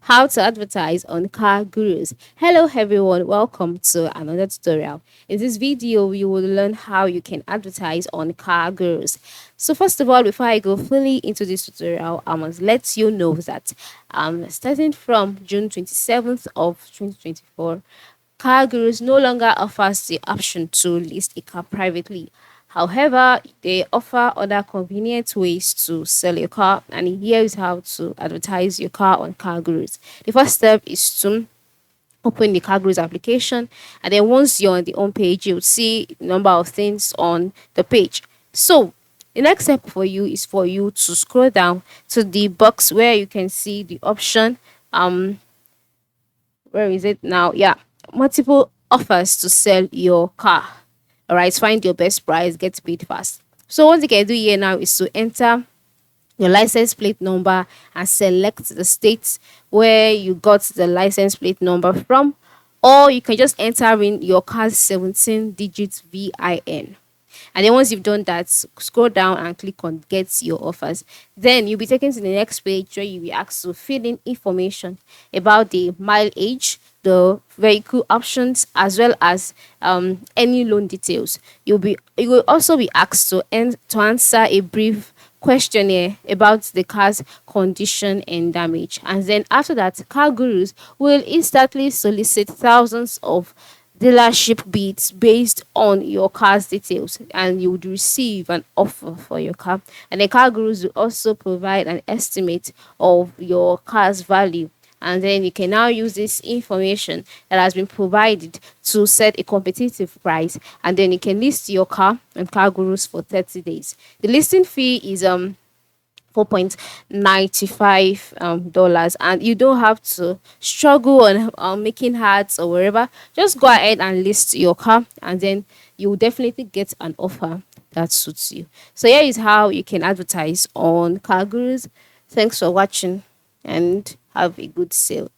How to advertise on CarGurus. Hello everyone, welcome to another tutorial. In this video, you will learn how you can advertise on CarGurus. So first of all, before I go fully into this tutorial, I must let you know that starting from June 27th of 2024, CarGurus no longer offers the option to list a car privately. However, they offer other convenient ways to sell your car, and here is how to advertise your car on CarGurus. The first step is to open the CarGurus application, and then once you're on the home page, you'll see a number of things on the page. So the next step for you is for you to scroll down to the box where you can see the option where is it now? Yeah, multiple offers to sell your car. All right, find your best price, get paid fast. So what you can do here now is to enter your license plate number and select the state where you got the license plate number from, or you can just enter in your car's 17 digit VIN. And then once you've done that, scroll down and click on get your offers. Then you'll be taken to the next page where you'll be asked to fill in information about the mileage, the vehicle options, as well as any loan details. You will also be asked to answer a brief questionnaire about the car's condition and damage. And then after that, car gurus will instantly solicit thousands of dealership bids based on your car's details, and you would receive an offer for your car. And the car gurus will also provide an estimate of your car's value, and then you can now use this information that has been provided to set a competitive price, and then you can list your car on car gurus for 30 days. The listing fee is 4.95 dollars, and you don't have to struggle on making ads or wherever. Just go ahead and list your car, and then you will definitely get an offer that suits you. So here is how you can advertise on CarGurus. Thanks for watching and have a good sale.